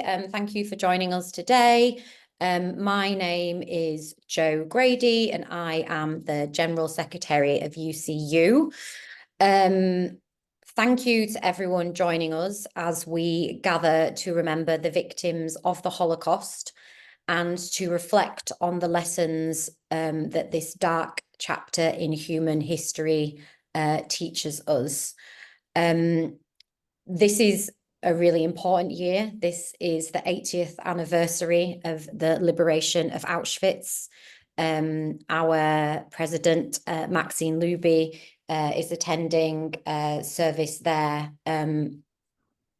Thank you for joining us today. My name is Jo Grady and I am the General Secretary of UCU. Thank you to everyone joining us as we gather to remember the victims of the Holocaust and to reflect on the lessons that this dark chapter in human history teaches us. This is a really important year. This is the 80th anniversary of the liberation of Auschwitz. Our president, Maxine Luby, is attending a service there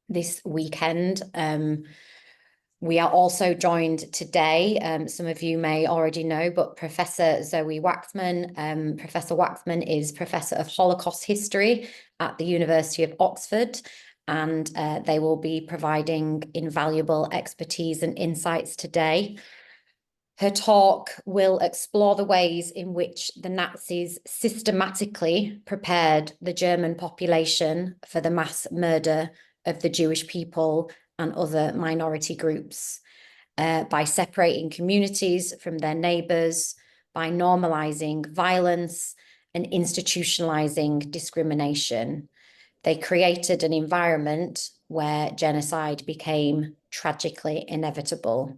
this weekend. We are also joined today, some of you may already know, but Professor Zoë Waxman. Professor Waxman is Professor of Holocaust History at the University of Oxford, and they will be providing invaluable expertise and insights today. Her talk will explore the ways in which the Nazis systematically prepared the German population for the mass murder of the Jewish people and other minority groups by separating communities from their neighbours, by normalising violence and institutionalising discrimination. They created an environment where genocide became tragically inevitable.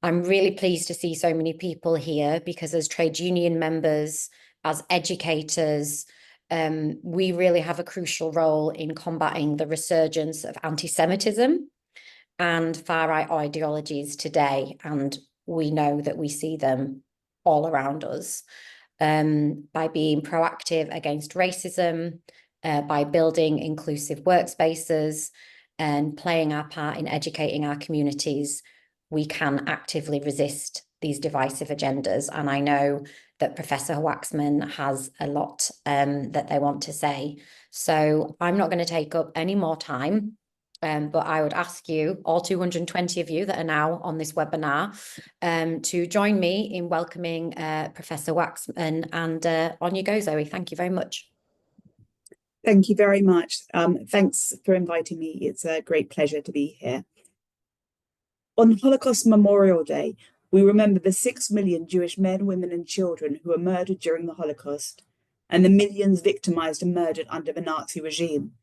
I'm really pleased to see so many people here because as trade union members, as educators, we really have a crucial role in combating the resurgence of anti-Semitism and far-right ideologies today. And we know that we see them all around us by being proactive against racism, by building inclusive workspaces and playing our part in educating our communities. We can actively resist these divisive agendas. And I know that Professor Waxman has a lot that they want to say. So I'm not going to take up any more time, but I would ask you, all 220 of you that are now on this webinar, to join me in welcoming Professor Waxman. And on you go, Zoe. Thank you very much. Thank you very much. Thanks for inviting me. It's a great pleasure to be here. On Holocaust Memorial Day, we remember the 6 million Jewish men, women and children who were murdered during the Holocaust and the millions victimized and murdered under the Nazi regime,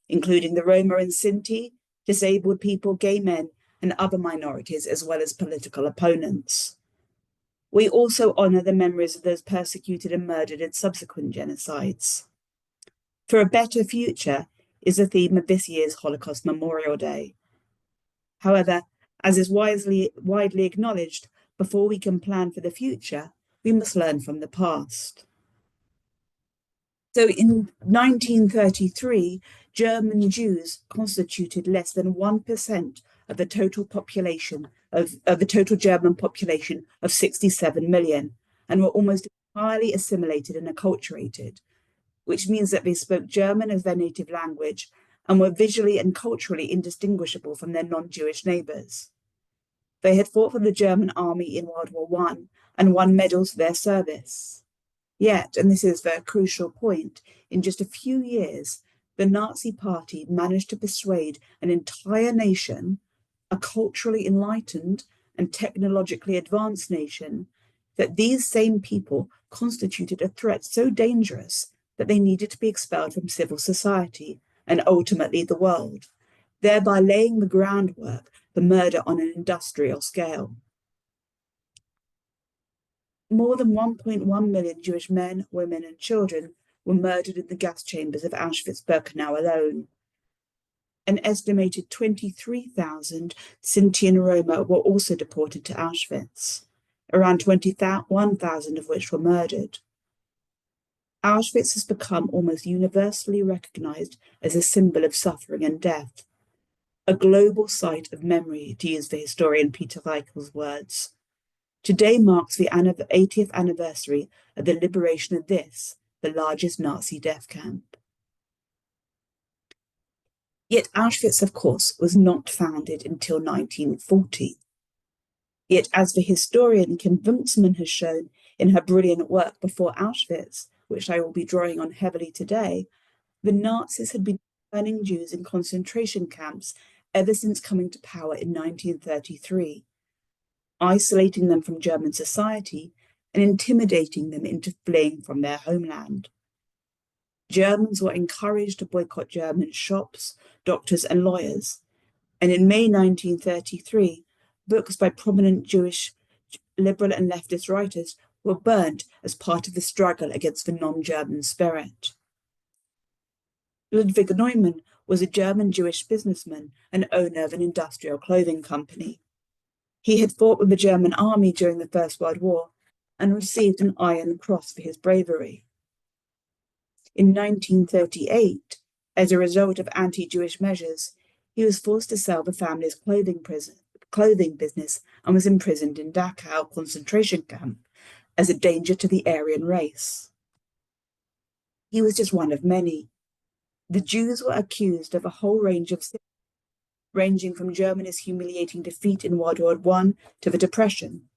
including the Roma and Sinti, disabled people, gay men and other minorities, as well as political opponents. We also honor the memories of those persecuted and murdered in subsequent genocides. For a better future is the theme of this year's Holocaust Memorial Day. However, as is widely acknowledged, before we can plan for the future, we must learn from the past. So in 1933, German Jews constituted less than 1% of the total population of the total German population of 67 million, and were almost entirely assimilated and acculturated, which means that they spoke German as their native language and were visually and culturally indistinguishable from their non-Jewish neighbours. They had fought for the German army in World War I and won medals for their service. Yet, and this is the crucial point, in just a few years, the Nazi Party managed to persuade an entire nation, a culturally enlightened and technologically advanced nation, that these same people constituted a threat so dangerous that they needed to be expelled from civil society and ultimately the world, thereby laying the groundwork for murder on an industrial scale. More than 1.1 million Jewish men, women and children were murdered in the gas chambers of Auschwitz-Birkenau alone. An estimated 23,000 Sinti and Roma were also deported to Auschwitz, around 21,000 of which were murdered. Auschwitz has become almost universally recognized as a symbol of suffering and death, a global site of memory, to use the historian Peter Reichel's words. Today marks the 80th anniversary of the liberation of this, the largest Nazi death camp. Yet Auschwitz, of course, was not founded until 1940. Yet, as the historian Kim Wunzman has shown in her brilliant work Before Auschwitz, which I will be drawing on heavily today, the Nazis had been interning Jews in concentration camps ever since coming to power in 1933, isolating them from German society and intimidating them into fleeing from their homeland. Germans were encouraged to boycott German shops, doctors, and lawyers. And in May 1933, books by prominent Jewish liberal and leftist writers were burnt as part of the struggle against the non-German spirit. Ludwig Neumann was a German Jewish businessman and owner of an industrial clothing company. He had fought with the German army during the First World War and received an Iron Cross for his bravery. In 1938, as a result of anti-Jewish measures, he was forced to sell the family's clothing business and was imprisoned in Dachau concentration camp as a danger to the Aryan race. He was just one of many. The Jews were accused of a whole range of sins, ranging from Germany's humiliating defeat in World War I to the Depression.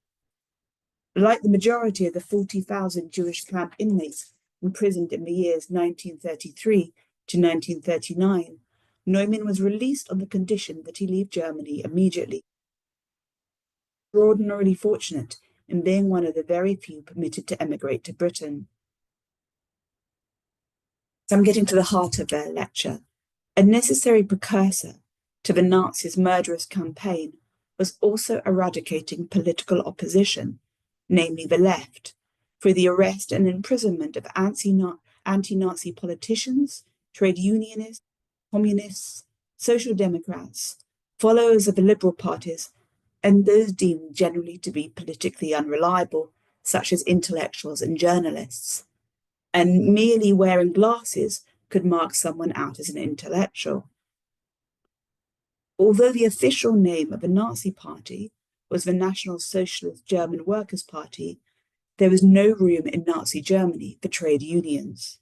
Like the majority of the 40,000 Jewish camp inmates imprisoned in the years 1933 to 1939, Neumann was released on the condition that he leave Germany immediately. Extraordinarily fortunate in being one of the very few permitted to emigrate to Britain. So I'm getting to the heart of their lecture. A necessary precursor to the Nazis' murderous campaign was also eradicating political opposition, namely the left, through the arrest and imprisonment of anti-Nazi politicians, trade unionists, communists, social democrats, followers of the liberal parties, and those deemed generally to be politically unreliable, such as intellectuals and journalists. And merely wearing glasses could mark someone out as an intellectual. Although the official name of the Nazi Party was the National Socialist German Workers' Party, there was no room in Nazi Germany for trade unions.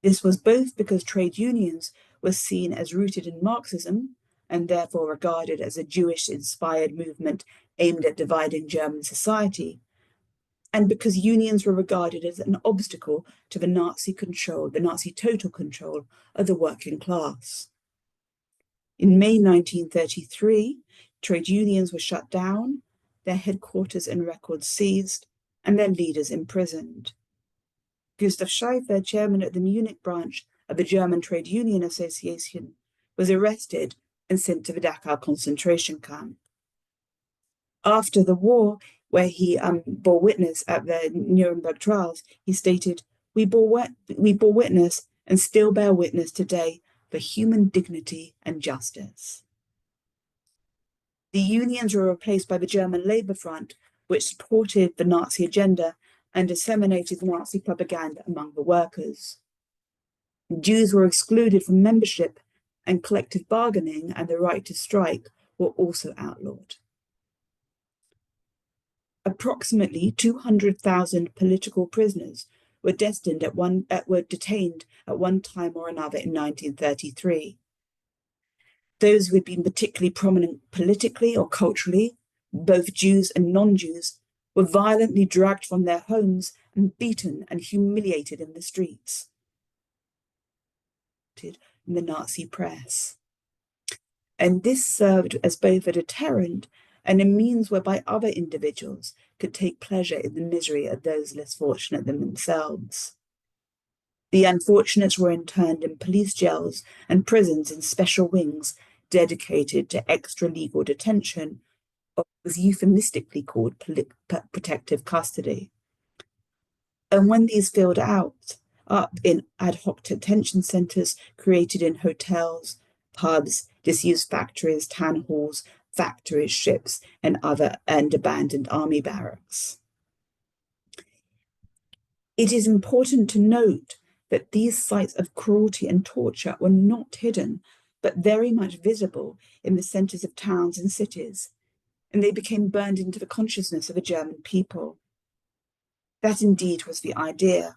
This was both because trade unions were seen as rooted in Marxism and therefore regarded as a Jewish-inspired movement aimed at dividing German society, and because unions were regarded as an obstacle to the Nazi total control of the working class. In May 1933, trade unions were shut down, their headquarters and records seized, and their leaders imprisoned. Gustav Schäfer, chairman of the Munich branch of the German Trade Union Association, was arrested and sent to the Dachau concentration camp. After the war, where he bore witness at the Nuremberg trials, he stated, we bore witness and still bear witness today for human dignity and justice. The unions were replaced by the German Labour Front, which supported the Nazi agenda and disseminated Nazi propaganda among the workers. Jews were excluded from membership, and collective bargaining and the right to strike were also outlawed. Approximately 200,000 political prisoners were detained at one time or another in 1933. Those who had been particularly prominent politically or culturally, both Jews and non-Jews, were violently dragged from their homes and beaten and humiliated in the streets. In the Nazi press. And this served as both a deterrent and a means whereby other individuals could take pleasure in the misery of those less fortunate than themselves. The unfortunates were interned in police jails and prisons in special wings dedicated to extra-legal detention, or was euphemistically called protective custody. And when these filled up in ad hoc detention centres created in hotels, pubs, disused factories, town halls, factories, ships, and abandoned army barracks. It is important to note that these sites of cruelty and torture were not hidden, but very much visible in the centres of towns and cities, and they became burned into the consciousness of the German people. That indeed was the idea.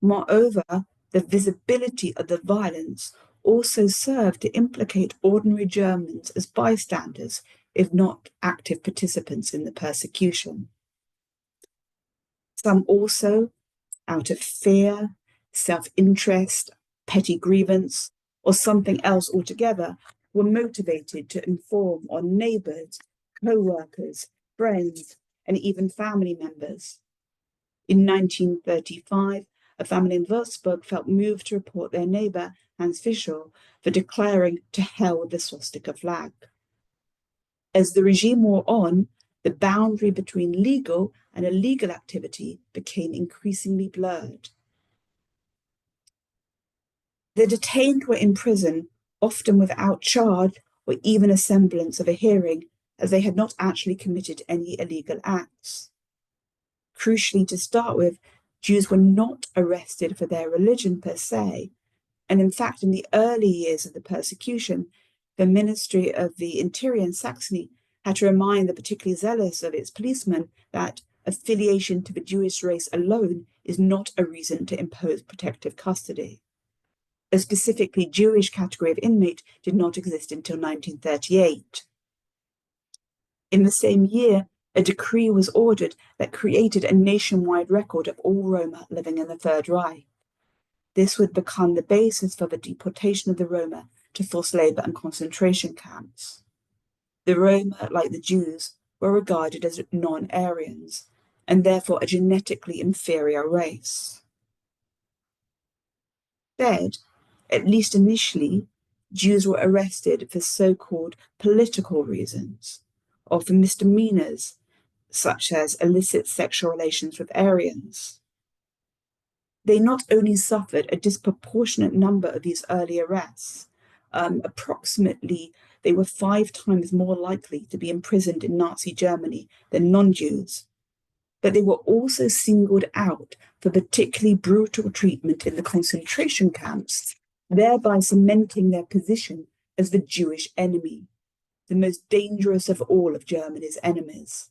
Moreover, the visibility of the violence also served to implicate ordinary Germans as bystanders, if not active participants in the persecution. Some also, out of fear, self-interest, petty grievance, or something else altogether, were motivated to inform on neighbours, co-workers, friends, and even family members. In 1935, a family in Würzburg felt moved to report their neighbour, Hans Fischer, for declaring "to hell with the swastika flag." As the regime wore on, the boundary between legal and illegal activity became increasingly blurred. The detained were in prison, often without charge or even a semblance of a hearing, as they had not actually committed any illegal acts. Crucially, to start with, Jews were not arrested for their religion per se, and in fact, in the early years of the persecution, the Ministry of the Interior in Saxony had to remind the particularly zealous of its policemen that affiliation to the Jewish race alone is not a reason to impose protective custody. A specifically Jewish category of inmate did not exist until 1938. In the same year, a decree was ordered that created a nationwide record of all Roma living in the Third Reich. This would become the basis for the deportation of the Roma to forced labour and concentration camps. The Roma, like the Jews, were regarded as non-Aryans, and therefore a genetically inferior race. Instead, at least initially, Jews were arrested for so-called political reasons, or for misdemeanours, such as illicit sexual relations with Aryans. They not only suffered a disproportionate number of these early arrests, approximately they were 5 times more likely to be imprisoned in Nazi Germany than non-Jews, but they were also singled out for particularly brutal treatment in the concentration camps, thereby cementing their position as the Jewish enemy, the most dangerous of all of Germany's enemies.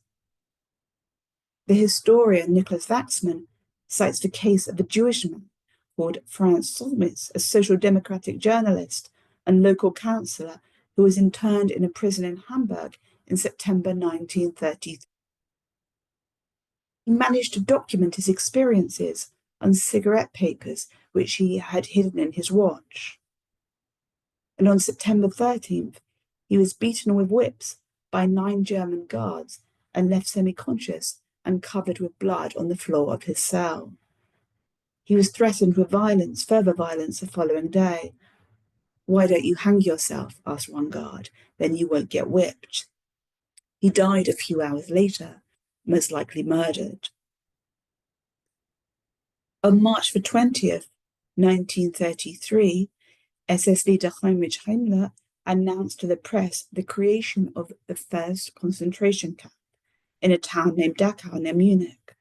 The historian Zoë Waxman cites the case of a Jewish man called Franz Solmis, a social democratic journalist and local councillor who was interned in a prison in Hamburg in September 1933. He managed to document his experiences on cigarette papers which he had hidden in his watch. And on September 13th, he was beaten with whips by 9 German guards and left semi-conscious and covered with blood on the floor of his cell. He was threatened with violence, further violence, the following day. "Why don't you hang yourself?" asked one guard. "Then you won't get whipped." He died a few hours later, most likely murdered. On March the 20th, 1933, SS leader Heinrich Himmler announced to the press the creation of the first concentration camp in a town named Dachau near Munich.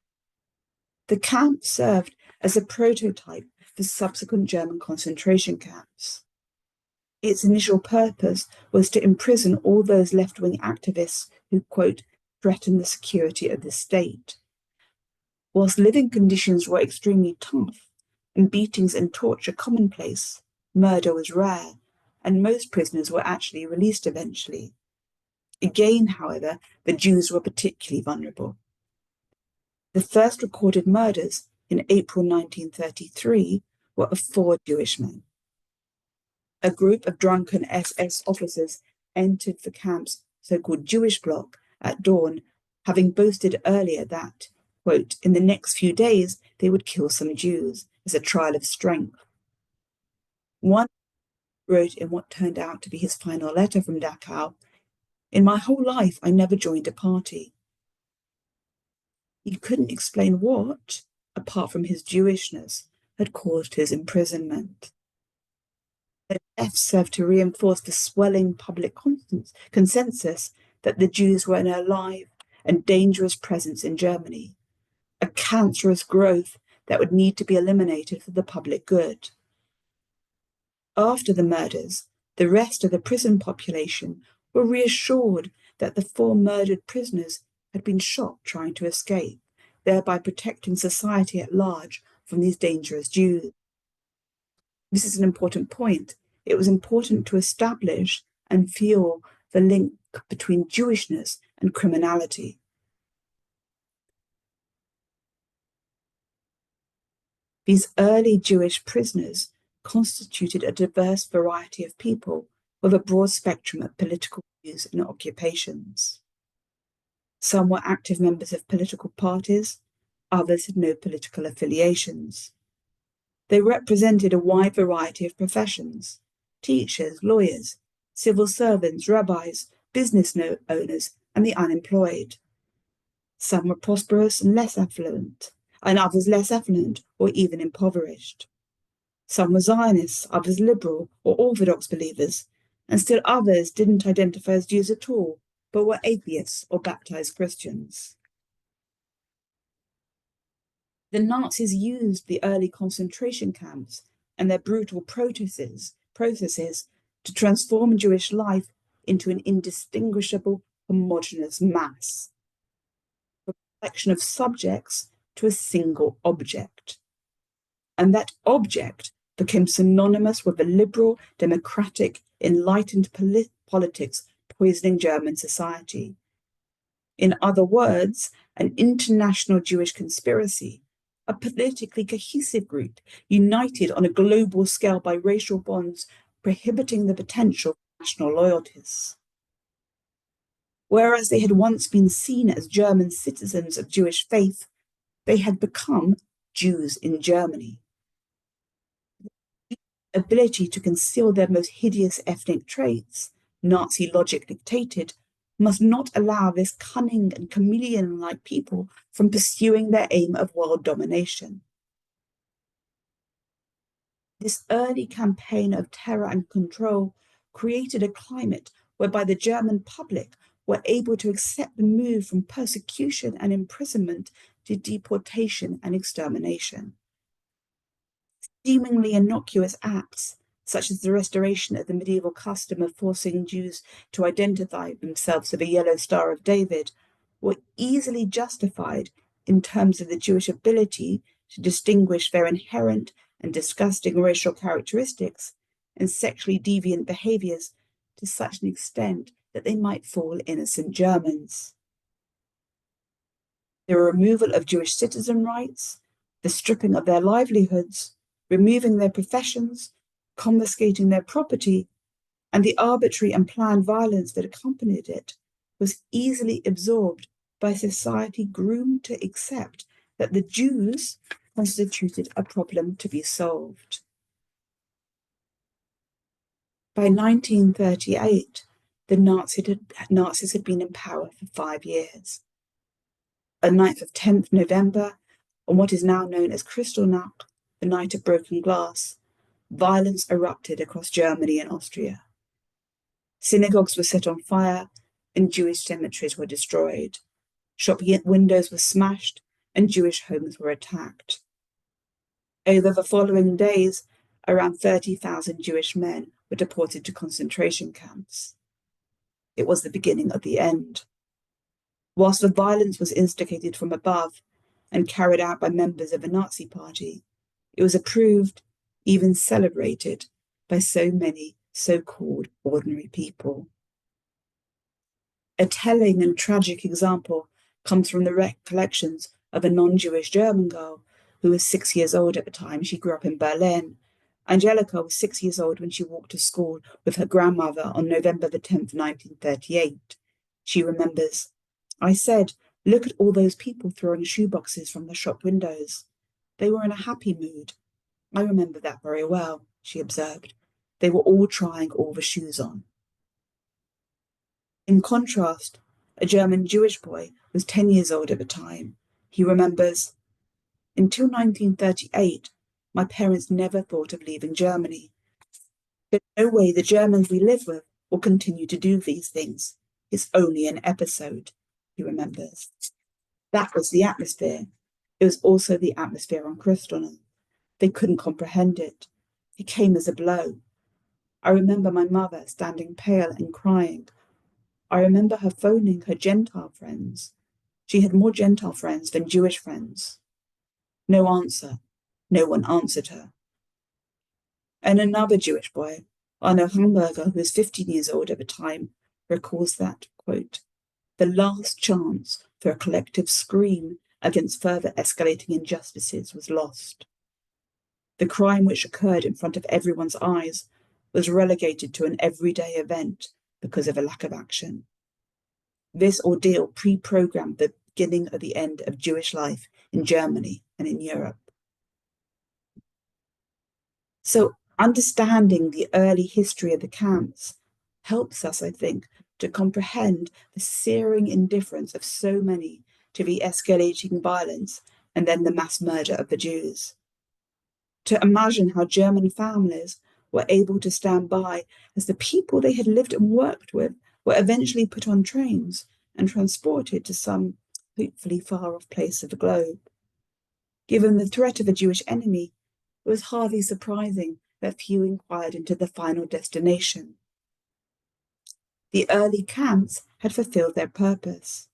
The camp served as a prototype for subsequent German concentration camps. Its initial purpose was to imprison all those left-wing activists who, quote, threatened the security of the state. Whilst living conditions were extremely tough and beatings and torture commonplace, murder was rare, and most prisoners were actually released eventually. Again, however, the Jews were particularly vulnerable. The first recorded murders in April 1933 were of 4 Jewish men. A group of drunken SS officers entered the camp's so-called Jewish bloc at dawn, having boasted earlier that, quote, in the next few days they would kill some Jews as a trial of strength. One wrote in what turned out to be his final letter from Dachau, "In my whole life, I never joined a party." He couldn't explain what, apart from his Jewishness, had caused his imprisonment. The death served to reinforce the swelling public consensus that the Jews were an alive and dangerous presence in Germany, a cancerous growth that would need to be eliminated for the public good. After the murders, the rest of the prison population were reassured that the 4 murdered prisoners had been shot trying to escape, thereby protecting society at large from these dangerous Jews. This is an important point. It was important to establish and fuel the link between Jewishness and criminality. These early Jewish prisoners constituted a diverse variety of people with a broad spectrum of political views and occupations. Some were active members of political parties, others had no political affiliations. They represented a wide variety of professions: teachers, lawyers, civil servants, rabbis, business owners, and the unemployed. Some were prosperous and less affluent, and others less affluent or even impoverished. Some were Zionists, others liberal or Orthodox believers, and still others didn't identify as Jews at all, but were atheists or baptized Christians. The Nazis used the early concentration camps and their brutal processes to transform Jewish life into an indistinguishable, homogeneous mass, a collection of subjects to a single object. And that object became synonymous with a liberal, democratic, enlightened politics poisoning German society. In other words, an international Jewish conspiracy, a politically cohesive group united on a global scale by racial bonds, prohibiting the potential for national loyalties. Whereas they had once been seen as German citizens of Jewish faith, they had become Jews in Germany. The ability to conceal their most hideous ethnic traits, Nazi logic dictated, must not allow this cunning and chameleon-like people from pursuing their aim of world domination. This early campaign of terror and control created a climate whereby the German public were able to accept the move from persecution and imprisonment to deportation and extermination. Seemingly innocuous acts, such as the restoration of the medieval custom of forcing Jews to identify themselves with a yellow Star of David, were easily justified in terms of the Jewish ability to distinguish their inherent and disgusting racial characteristics and sexually deviant behaviors to such an extent that they might fool innocent Germans. The removal of Jewish citizen rights, the stripping of their livelihoods, removing their professions, confiscating their property, and the arbitrary and planned violence that accompanied it was easily absorbed by a society groomed to accept that the Jews constituted a problem to be solved. By 1938, the Nazis had been in power for 5 years. On the 9th of 10th November, on what is now known as Kristallnacht, the night of broken glass, violence erupted across Germany and Austria. Synagogues were set on fire and Jewish cemeteries were destroyed. Shop windows were smashed and Jewish homes were attacked. Over the following days, around 30,000 Jewish men were deported to concentration camps. It was the beginning of the end. Whilst the violence was instigated from above and carried out by members of the Nazi Party, it was approved, even celebrated, by so many so-called ordinary people. A telling and tragic example comes from the recollections of a non-Jewish German girl who was 6 years old at the time. She grew up in Berlin. Angelica was 6 years old when she walked to school with her grandmother on November the 10th, 1938. She remembers, "I said, look at all those people throwing shoeboxes from the shop windows. They were in a happy mood. I remember that very well," she observed. "They were all trying all the shoes on." In contrast, a German Jewish boy was 10 years old at the time. He remembers, "Until 1938, my parents never thought of leaving Germany. There's no way the Germans we live with will continue to do these things. It's only an episode," he remembers. That was the atmosphere. It was also the atmosphere on Kristallnacht. They couldn't comprehend it. It came as a blow. I remember my mother standing pale and crying. I remember her phoning her Gentile friends. She had more Gentile friends than Jewish friends. No answer. No one answered her. And another Jewish boy, Arno Hamburger, who was 15 years old at the time, recalls that, quote, "The last chance for a collective scream against further escalating injustices was lost. The crime which occurred in front of everyone's eyes was relegated to an everyday event because of a lack of action. This ordeal pre-programmed the beginning of the end of Jewish life in Germany and in Europe. So understanding the early history of the camps helps us, I think, to comprehend the searing indifference of so many to the escalating violence and then the mass murder of the Jews. To imagine how German families were able to stand by as the people they had lived and worked with were eventually put on trains and transported to some hopefully far-off place of the globe. Given the threat of a Jewish enemy, it was hardly surprising that few inquired into the final destination. The early camps had fulfilled their purpose.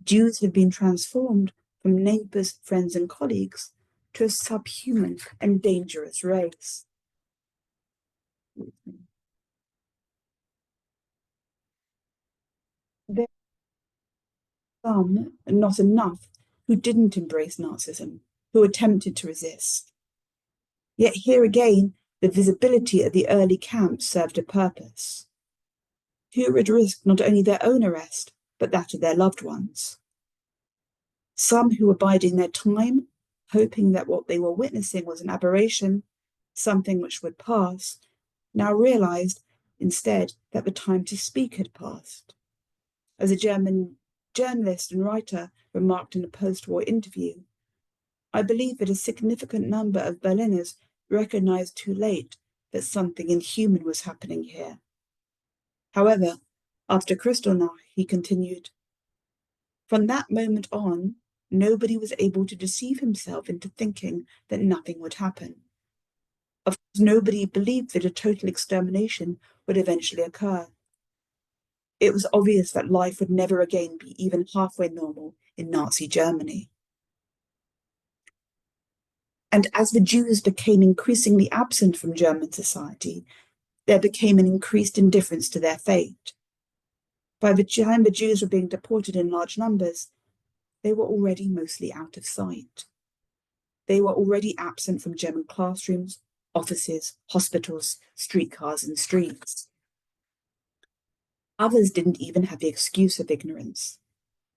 Jews had been transformed from neighbours, friends, and colleagues to a subhuman and dangerous race. There were some, and not enough, who didn't embrace Nazism, who attempted to resist. Yet here again, the visibility of the early camps served a purpose. Who would risk not only their own arrest, but that of their loved ones? Some who were biding their time, hoping that what they were witnessing was an aberration, something which would pass, now realized instead that the time to speak had passed. As a German journalist and writer remarked in a post-war interview, I believe that a significant number of Berliners recognized too late that something inhuman was happening here. However, after Kristallnacht, he continued, from that moment on, nobody was able to deceive himself into thinking that nothing would happen. Of course, nobody believed that a total extermination would eventually occur. It was obvious that life would never again be even halfway normal in Nazi Germany. And as the Jews became increasingly absent from German society, there became an increased indifference to their fate. By the time the Jews were being deported in large numbers, they were already mostly out of sight. They were already absent from German classrooms, offices, hospitals, streetcars, and streets. Others didn't even have the excuse of ignorance.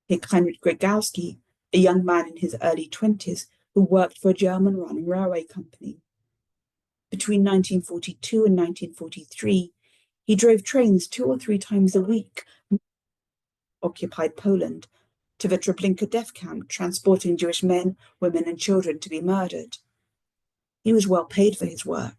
Take Heinrich Gregowski, a young man in his early 20s who worked for a German-run railway company. Between 1942 and 1943, he drove trains 2 or 3 times a week from occupied Poland to the Treblinka death camp, transporting Jewish men, women, and children to be murdered. He was well paid for his work.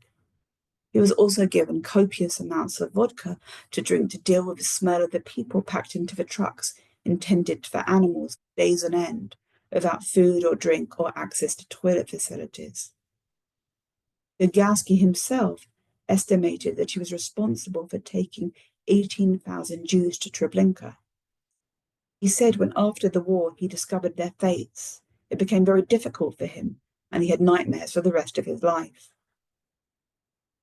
He was also given copious amounts of vodka to drink to deal with the smell of the people packed into the trucks intended for animals days on end, without food or drink or access to toilet facilities. Gogowski himself estimated that he was responsible for taking 18,000 Jews to Treblinka. He said when after the war he discovered their fates, it became very difficult for him, and he had nightmares for the rest of his life.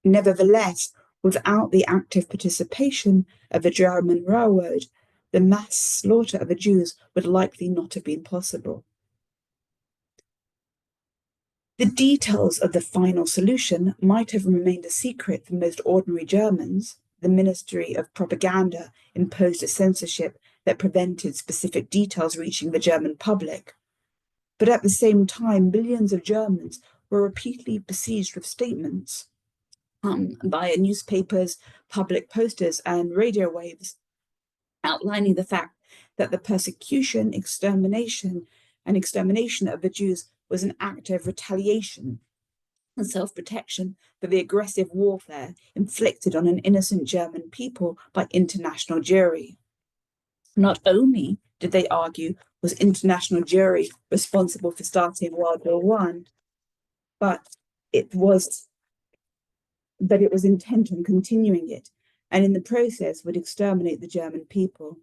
Nevertheless, without the active participation of the German railroad, the mass slaughter of the Jews would likely not have been possible. The details of the final solution might have remained a secret for most ordinary Germans. The Ministry of Propaganda imposed a censorship that prevented specific details reaching the German public. But at the same time, millions of Germans were repeatedly besieged with statements by newspapers, public posters, and radio waves outlining the fact that the persecution, extermination of the Jews was an act of retaliation and self-protection for the aggressive warfare inflicted on an innocent German people by international Jewry. Not only, did they argue, was international Jewry responsible for starting World War I, but it was intent on continuing it, and in the process would exterminate the German people.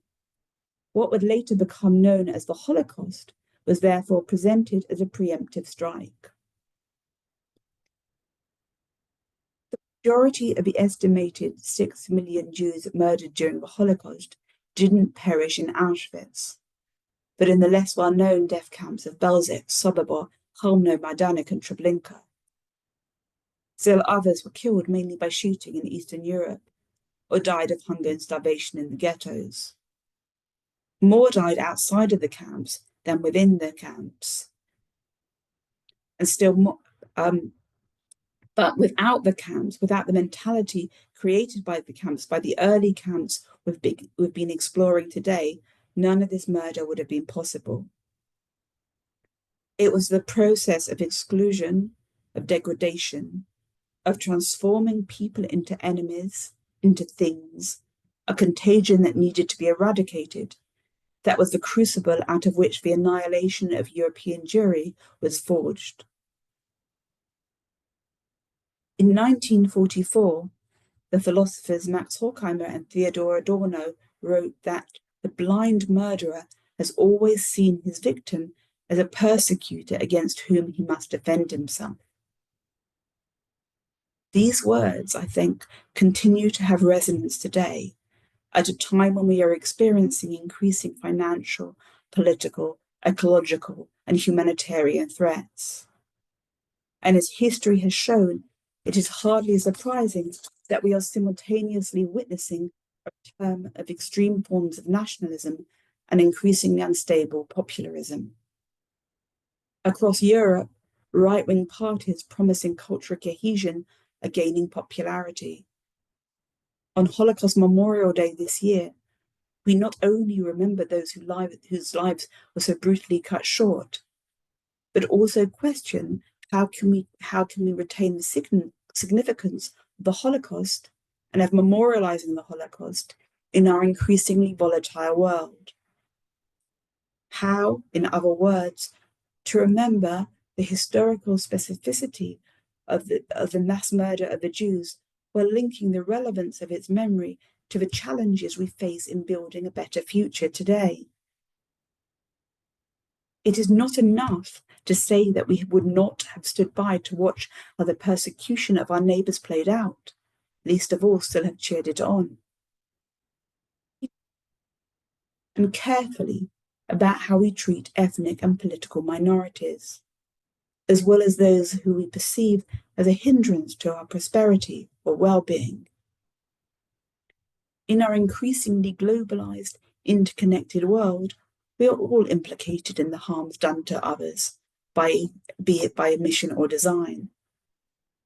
What would later become known as the Holocaust was therefore presented as a preemptive strike. The majority of the estimated 6 million Jews murdered during the Holocaust didn't perish in Auschwitz, but in the less well-known death camps of Belzec, Sobibor, Chelmno, Majdanek, and Treblinka. Still others were killed mainly by shooting in Eastern Europe or died of hunger and starvation in the ghettos. More died outside of the camps than within the camps. And still more, but without the camps, without the mentality created by the camps, by the early camps we've been exploring today, none of this murder would have been possible. It was the process of exclusion, of degradation, of transforming people into enemies, into things, a contagion that needed to be eradicated. That was the crucible out of which the annihilation of European Jewry was forged. In 1944, the philosophers Max Horkheimer and Theodor Adorno wrote that the blind murderer has always seen his victim as a persecutor against whom he must defend himself. These words, I think, continue to have resonance today, at a time when we are experiencing increasing financial, political, ecological, and humanitarian threats. And as history has shown, it is hardly surprising that we are simultaneously witnessing a return of extreme forms of nationalism and increasingly unstable popularism. Across Europe, right-wing parties promising cultural cohesion are gaining popularity. On Holocaust Memorial Day this year, we not only remember those whose lives were so brutally cut short, but also question how can we retain the significance of the Holocaust and of memorializing the Holocaust in our increasingly volatile world. How, in other words, to remember the historical specificity of the mass murder of the Jews while linking the relevance of its memory to the challenges we face in building a better future today. It is not enough to say that we would not have stood by to watch how the persecution of our neighbours played out, least of all still have cheered it on. And carefully about how we treat ethnic and political minorities, as well as those who we perceive as a hindrance to our prosperity or well-being. In our increasingly globalized, interconnected world, we are all implicated in the harms done to others, be it by omission or design.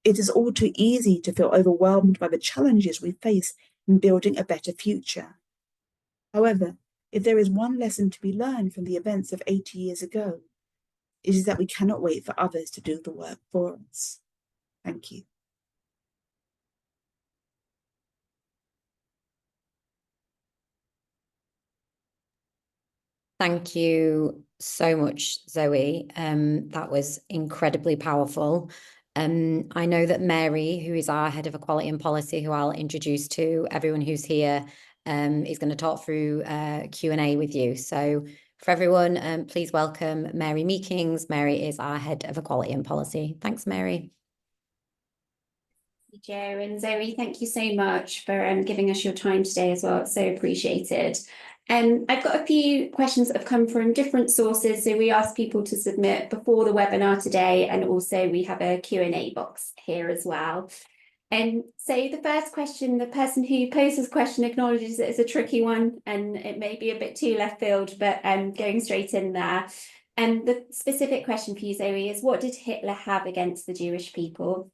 It is all too easy to feel overwhelmed by the challenges we face in building a better future. However, if there is one lesson to be learned from the events of 80 years ago, it is that we cannot wait for others to do the work for us. Thank you. Thank you so much, Zoe. That was incredibly powerful. I know that Mary, who is our head of equality and policy, who I'll introduce to everyone who's here, is going to talk through Q&A with you. So for everyone, please welcome Mary Meekings. Mary is our head of equality and policy. Thanks, Mary. Jo and Zoe, thank you so much for giving us your time today as well. It's so appreciated. I've got a few questions that have come from different sources, so we ask people to submit before the webinar today, and also we have a Q&A box here as well. So the first question, the person who poses the question acknowledges that it's a tricky one and it may be a bit too left field, but going straight in there. And the specific question for you, Zoe, is what did Hitler have against the Jewish people?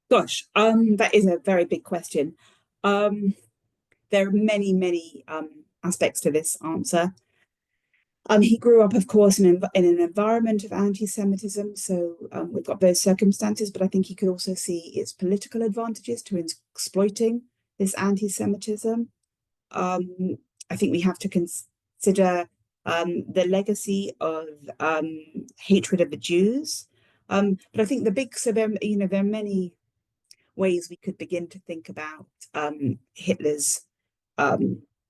Gosh, that is a very big question. There are many aspects to this answer. He grew up, of course, in an environment of anti-Semitism, so we've got those circumstances, but I think he could also see its political advantages to exploiting this anti-Semitism. I think we have to consider the legacy of hatred of the Jews. But I think there are many ways we could begin to think about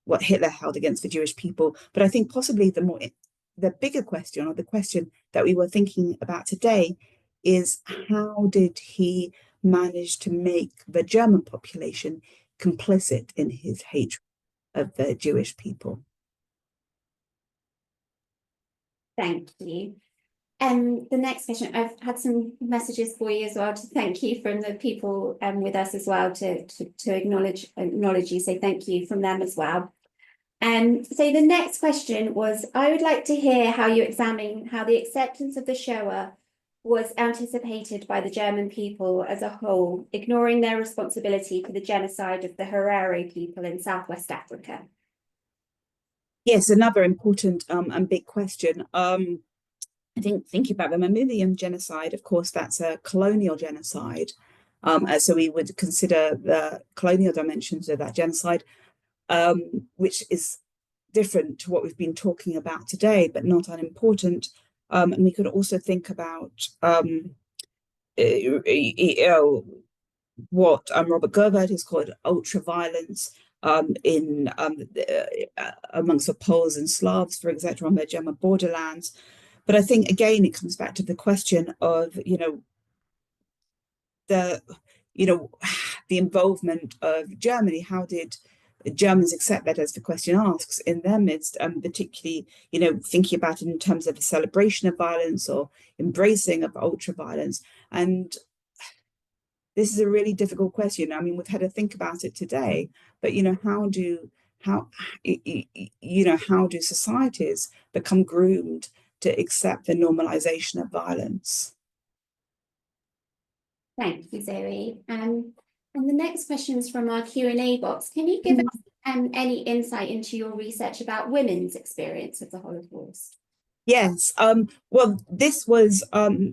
what Hitler held against the Jewish people. But I think possibly the bigger question, or the question that we were thinking about today, is how did he manage to make the German population complicit in his hatred of the Jewish people? Thank you. The next question, I've had some messages for you as well to thank you from the people with us as well to acknowledge you. So thank you from them as well. So the next question was, I would like to hear how you examine how the acceptance of the Shoah was anticipated by the German people as a whole, ignoring their responsibility for the genocide of the Harare people in Southwest Africa. Yes, another important and big question. I think thinking about the Mamilian genocide, of course, that's a colonial genocide. So we would consider the colonial dimensions of that genocide, which is different to what we've been talking about today, but not unimportant. And we could also think about what Robert Gerbert has called ultra-violence amongst the Poles and Slavs, for example, on the German borderlands. But I think, again, it comes back to the question of, the involvement of Germany. How did Germans accept that, as the question asks, in their midst, particularly, thinking about it in terms of the celebration of violence or embracing of ultra-violence. And this is a really difficult question. I mean, we've had to think about it today, but, how do societies become groomed to accept the normalization of violence? Thank you, Zoe. And the next question is from our Q&A box. Can you give us any insight into your research about women's experience of the Holocaust? Yes. Well, this was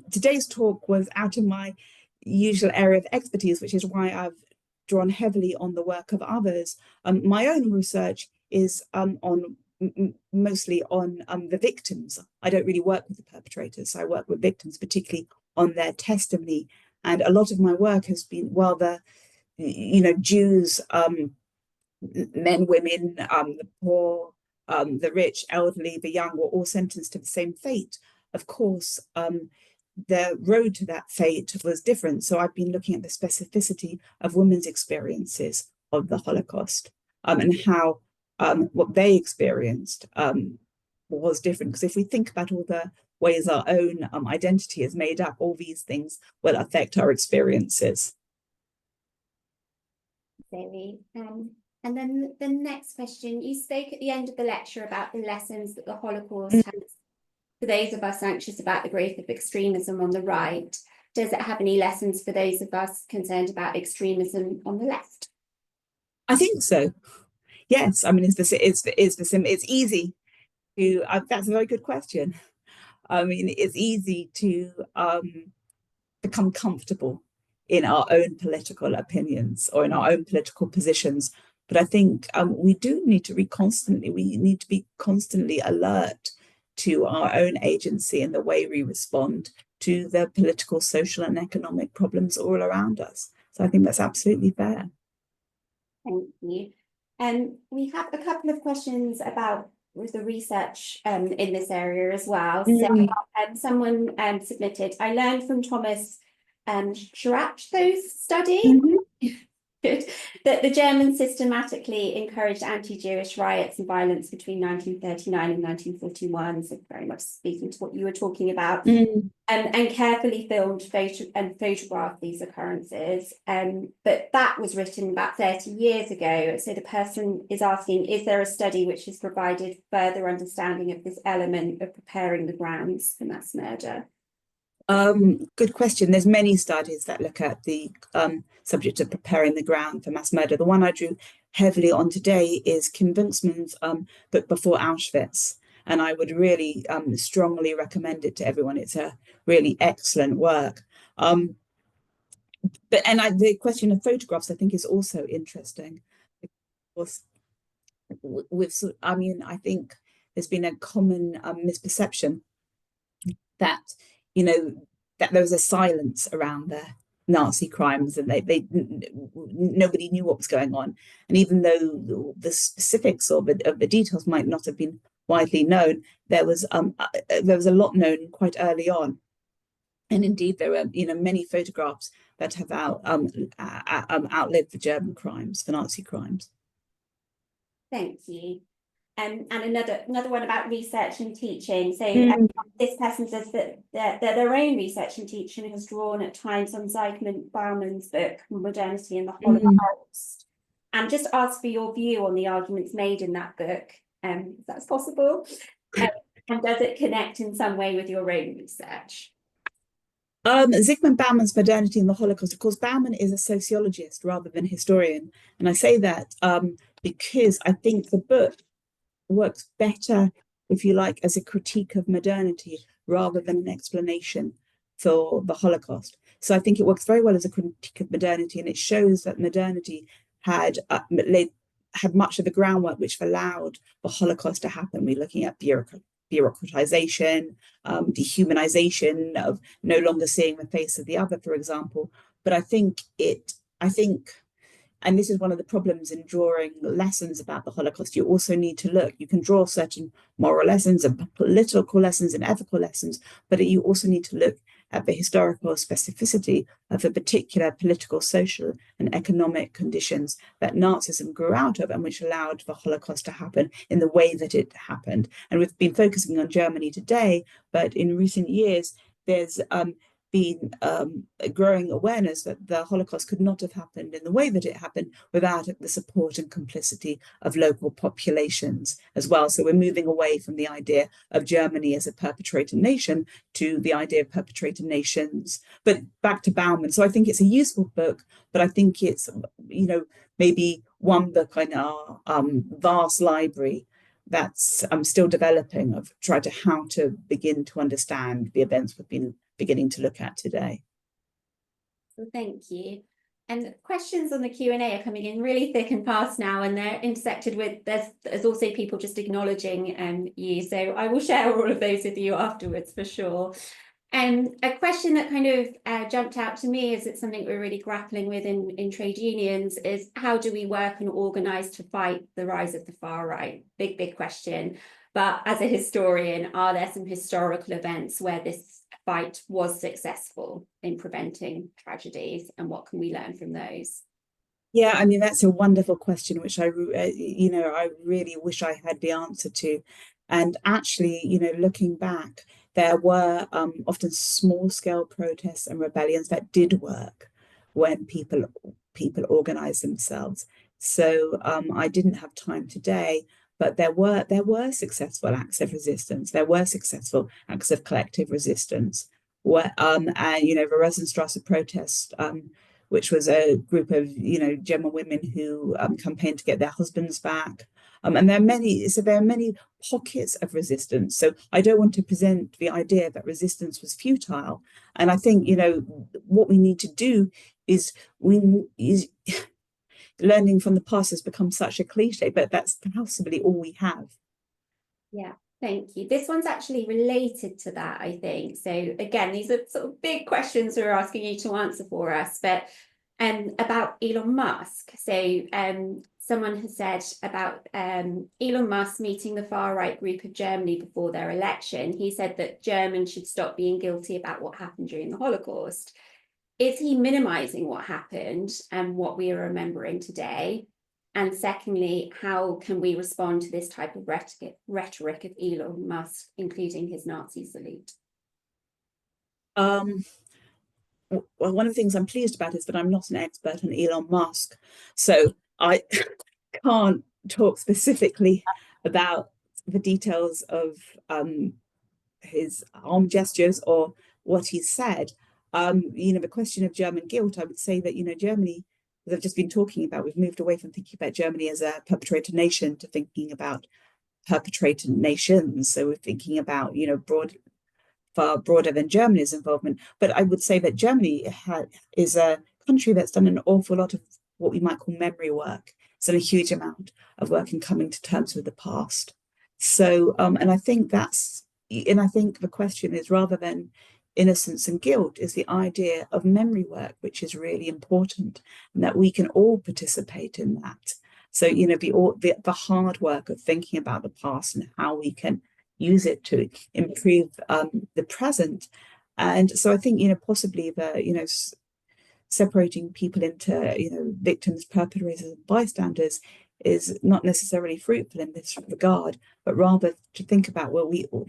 today's talk was out of my usual area of expertise, which is why I've drawn heavily on the work of others. My own research is mostly on the victims. I don't really work with the perpetrators. So I work with victims, particularly on their testimony. And a lot of my work has been, well, Jews, men, women, the poor, the rich, elderly, the young were all sentenced to the same fate. Of course, the road to that fate was different. So I've been looking at the specificity of women's experiences of the Holocaust and how what they experienced was different. Because if we think about all the ways our own identity is made up, all these things will affect our experiences. Zoe. And then the next question, you spoke at the end of the lecture about the lessons that the Holocaust has for those of us anxious about the growth of extremism on the right. Does it have any lessons for those of us concerned about extremism on the left? I think so. Yes, I mean, it's easy to. That's a very good question. I mean, it's easy to become comfortable in our own political opinions or in our own political positions. But I think we do need to be constantly alert to our own agency and the way we respond to the political, social, and economic problems all around us. So I think that's absolutely fair. Thank you. We have a couple of questions about the research in this area as well. So someone submitted, I learned from Thomas Sharapto's study that the Germans systematically encouraged anti-Jewish riots and violence between 1939 and 1941, so very much speaking to what you were talking about, and carefully filmed and photographed these occurrences. But that was written about 30 years ago. So the person is asking, is there a study which has provided further understanding of this element of preparing the grounds for mass murder? Good question. There's many studies that look at the subject of preparing the ground for mass murder. The one I drew heavily on today is Kim Bunksman's book Before Auschwitz, and I would really strongly recommend it to everyone. It's a really excellent work. The question of photographs, I think, is also interesting. Because I think there's been a common misperception that that there was a silence around the Nazi crimes, and nobody knew what was going on. And even though the specifics of the details might not have been widely known, there was a lot known quite early on. And indeed, there are many photographs that have outlived the German crimes, the Nazi crimes. Thank you. And another one about research and teaching. So this person says that their own research and teaching has drawn at times on Zoë Waxman's book, Modernity and the Holocaust. And just ask for your view on the arguments made in that book, if that's possible. And does it connect in some way with your own research? Zygmunt Bauman's Modernity and the Holocaust. Of course, Bauman is a sociologist rather than a historian. And I say that because I think the book works better, if you like, as a critique of modernity rather than an explanation for the Holocaust. So I think it works very well as a critique of modernity, and it shows that modernity had much of the groundwork which allowed the Holocaust to happen. We're looking at bureaucratization, dehumanization of no longer seeing the face of the other, for example. But I think, and this is one of the problems in drawing lessons about the Holocaust, you also need to look, you can draw certain moral lessons and political lessons and ethical lessons, but you also need to look at the historical specificity of the particular political, social, and economic conditions that Nazism grew out of and which allowed the Holocaust to happen in the way that it happened. And we've been focusing on Germany today, but in recent years, there's been a growing awareness that the Holocaust could not have happened in the way that it happened without the support and complicity of local populations as well. So we're moving away from the idea of Germany as a perpetrator nation to the idea of perpetrator nations. But back to Bauman. So I think it's a useful book, but I think it's, maybe one book in our vast library that's still developing of how to begin to understand the events we've been beginning to look at today. Well, thank you. And questions on the Q&A are coming in really thick and fast now, and they're intersected with, there's also people just acknowledging you. So I will share all of those with you afterwards for sure. A question that kind of jumped out to me, is it's something we're really grappling with in trade unions, is how do we work and organise to fight the rise of the far right? Big question. But as a historian, are there some historical events where this fight was successful in preventing tragedies, and what can we learn from those? Yeah, I mean, that's a wonderful question, which I really wish I had the answer to. And actually, looking back, there were often small-scale protests and rebellions that did work when people organized themselves. So I didn't have time today, but there were successful acts of resistance. There were successful acts of collective resistance. And the Rosenstrasse protest, which was a group of German women who campaigned to get their husbands back. And there are many pockets of resistance. So I don't want to present the idea that resistance was futile. And I think what we need to do is learning from the past has become such a cliche, but that's possibly all we have. Yeah, thank you. This one's actually related to that, I think. So again, these are sort of big questions we're asking you to answer for us, but about Elon Musk. So someone has said about Elon Musk meeting the far-right group of Germany before their election. He said that Germans should stop being guilty about what happened during the Holocaust. Is he minimizing what happened and what we are remembering today? And secondly, how can we respond to this type of rhetoric of Elon Musk, including his Nazi salute? Well, one of the things I'm pleased about is that I'm not an expert on Elon Musk, so I can't talk specifically about the details of his arm gestures or what he said. The question of German guilt, I would say that, Germany, as I've just been talking about, we've moved away from thinking about Germany as a perpetrator nation to thinking about perpetrator nations. So we're thinking about, far broader than Germany's involvement. But I would say that Germany is a country that's done an awful lot of what we might call memory work. It's done a huge amount of work in coming to terms with the past. So, and I think the question is, rather than innocence and guilt, is the idea of memory work, which is really important, and that we can all participate in that. So, the hard work of thinking about the past and how we can use it to improve the present. And so I think, possibly separating people into, victims, perpetrators, and bystanders is not necessarily fruitful in this regard, but rather to think about where we all,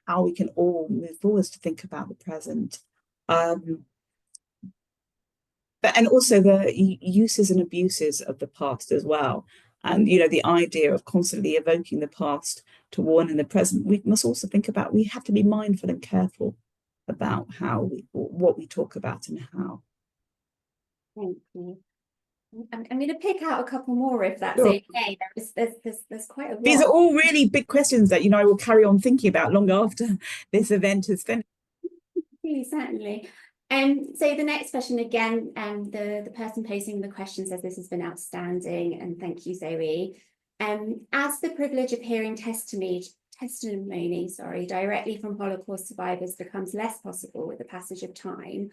how we can all move forwards to think about the present. And also the uses and abuses of the past as well. And, the idea of constantly evoking the past to warn in the present, we must also think about, we have to be mindful and careful about what we talk about and how. Thank you. I'm going to pick out a couple more if that's Sure. okay. There's quite a lot. These are all really big questions that, I will carry on thinking about long after this event has finished. Certainly. So the next question again, the person posing the question says this has been outstanding, and thank you, Zoe. As the privilege of hearing testimony directly from Holocaust survivors becomes less possible with the passage of time,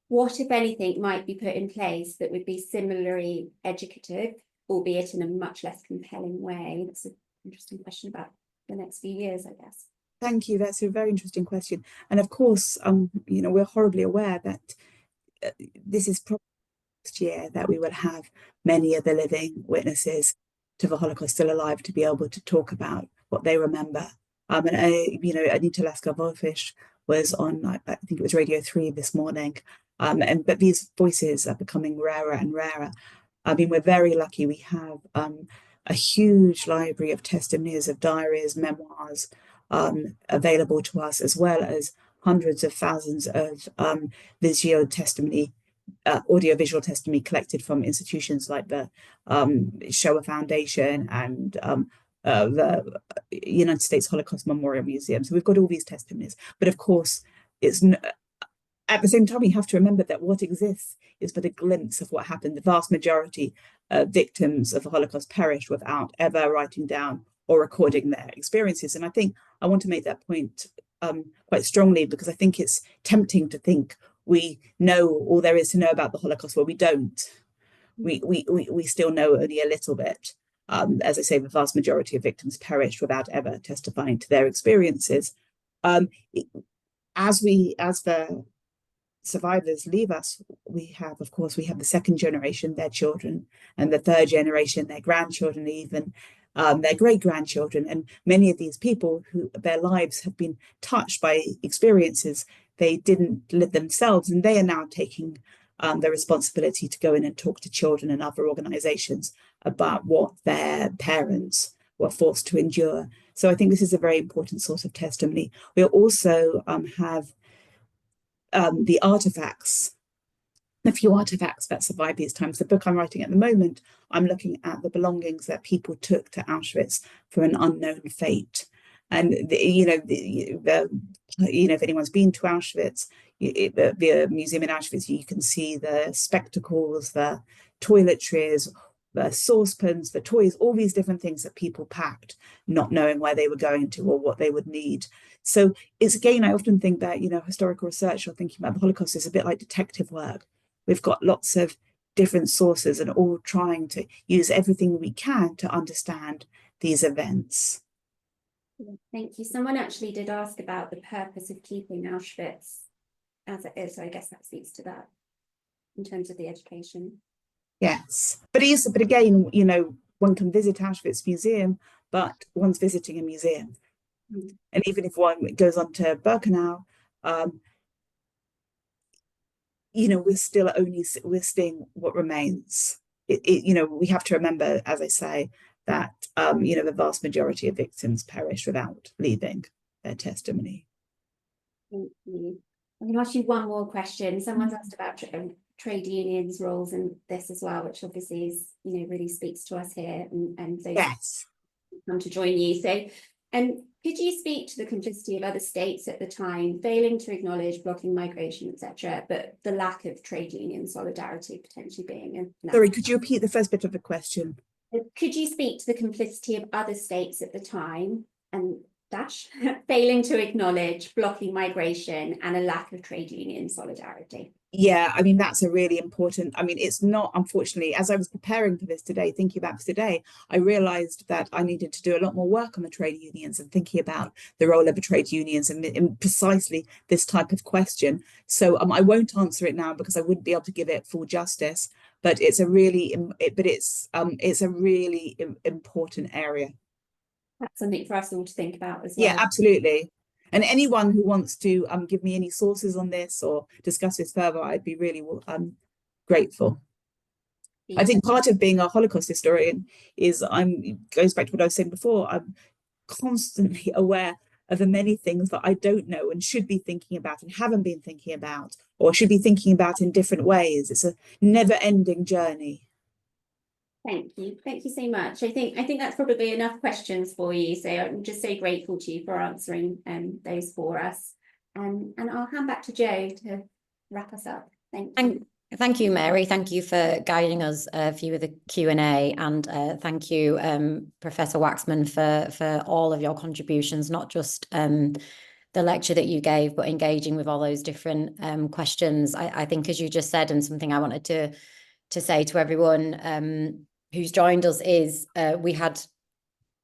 what, if anything, might be put in place that would be similarly educative, albeit in a much less compelling way? That's an interesting question about the next few years, I guess. Thank you. That's a very interesting question. And of course, we're horribly aware that this is probably next year that we will have many of the living witnesses to the Holocaust still alive to be able to talk about what they remember. And Anita Lasker-Wolfish was on, I think it was Radio 3 this morning. But these voices are becoming rarer and rarer. I mean, we're very lucky. We have a huge library of testimonies, of diaries, memoirs, available to us, as well as hundreds of thousands of audiovisual testimony collected from institutions like the Shoah Foundation and the United States Holocaust Memorial Museum. So we've got all these testimonies, but of course, at the same time, we have to remember that what exists is but a glimpse of what happened. The vast majority of victims of the Holocaust perished without ever writing down or recording their experiences. And I think I want to make that point quite strongly, because I think it's tempting to think we know all there is to know about the Holocaust. Well, we don't. We still know only a little bit. As I say, the vast majority of victims perished without ever testifying to their experiences. As the survivors leave us, we have the second generation, their children, and the third generation, their grandchildren, even their great-grandchildren. And many of these people who their lives have been touched by experiences they didn't live themselves, and they are now taking the responsibility to go in and talk to children and other organizations about what their parents were forced to endure. So I think this is a very important source of testimony. We also have the artifacts, a few artifacts that survive these times. The book I'm writing at the moment, I'm looking at the belongings that people took to Auschwitz for an unknown fate. And if anyone's been to Auschwitz, the museum in Auschwitz, you can see the spectacles, the toiletries, the saucepans, the toys, all these different things that people packed, not knowing where they were going to or what they would need. So it's, again, I often think that, historical research or thinking about the Holocaust is a bit like detective work. We've got lots of different sources and all trying to use everything we can to understand these events. Thank you. Someone actually did ask about the purpose of keeping Auschwitz as it is, so I guess that speaks to that in terms of the education. Yes, but again, one can visit Auschwitz Museum, but one's visiting a museum. And even if one goes on to Birkenau, we're seeing what remains. We have to remember, as I say, that the vast majority of victims perished without leaving their testimony. Thank you. I'm going to ask you one more question. Someone's asked about trade unions' roles in this as well, which obviously is, really speaks to us here, and so yes, come to join you. So, could you speak to the complicity of other states at the time, failing to acknowledge blocking migration, etc., but the lack of trade union solidarity potentially being Sorry, could you repeat the first bit of the question? Could you speak to the complicity of other states at the time and failing to acknowledge, blocking migration, and a lack of trade union solidarity. Yeah, I mean, that's a really important, I mean, it's not, unfortunately, as I was preparing for this today, thinking about this today, I realized that I needed to do a lot more work on the trade unions and thinking about the role of the trade unions and in precisely this type of question. So I won't answer it now because I wouldn't be able to give it full justice, but it's a really, it's a really important area. That's something for us all to think about as Yeah, well. absolutely. And anyone who wants to give me any sources on this or discuss this further, I'd be really grateful. I think part of being a Holocaust historian is goes back to what I was saying before, I'm constantly aware of the many things that I don't know and should be thinking about and haven't been thinking about or should be thinking about in different ways. It's a never-ending journey. Thank you so much. I think that's probably enough questions for you. So I'm just so grateful to you for answering those for us. And I'll hand back to Jo to wrap us up. Thank you. Thank you, Mary. Thank you for guiding us through the Q&A, and thank you, Professor Waxman, for all of your contributions, not just the lecture that you gave, but engaging with all those different questions. I think, as you just said, and something I wanted to say to everyone who's joined us is we had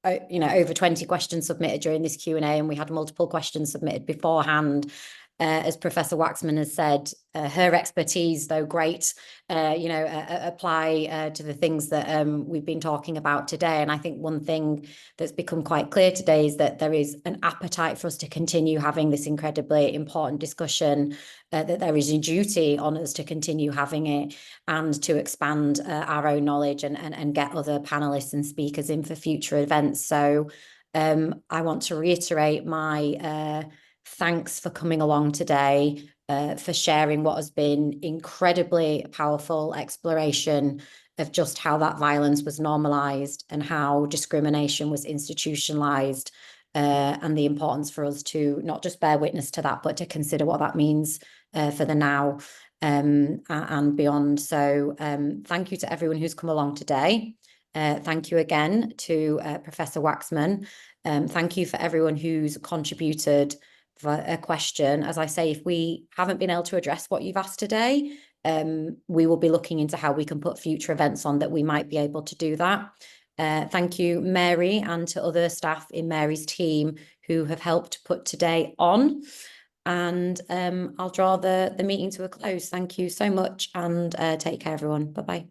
over 20 questions submitted during this Q&A, and we had multiple questions submitted beforehand. As Professor Waxman has said, her expertise, though great, apply to the things that we've been talking about today. And I think one thing that's become quite clear today is that there is an appetite for us to continue having this incredibly important discussion, that there is a duty on us to continue having it and to expand our own knowledge and get other panelists and speakers in for future events. So I want to reiterate my thanks for coming along today, for sharing what has been incredibly powerful exploration of just how that violence was normalised and how discrimination was institutionalised, and the importance for us to not just bear witness to that, but to consider what that means for the now and beyond. So thank you to everyone who's come along today. Thank you again to Professor Waxman. Thank you for everyone who's contributed for a question. As I say, if we haven't been able to address what you've asked today, we will be looking into how we can put future events on that we might be able to do that. Thank you, Mary, and to other staff in Mary's team who have helped put today on. And I'll draw the meeting to a close. Thank you so much, and take care, everyone. Bye-bye.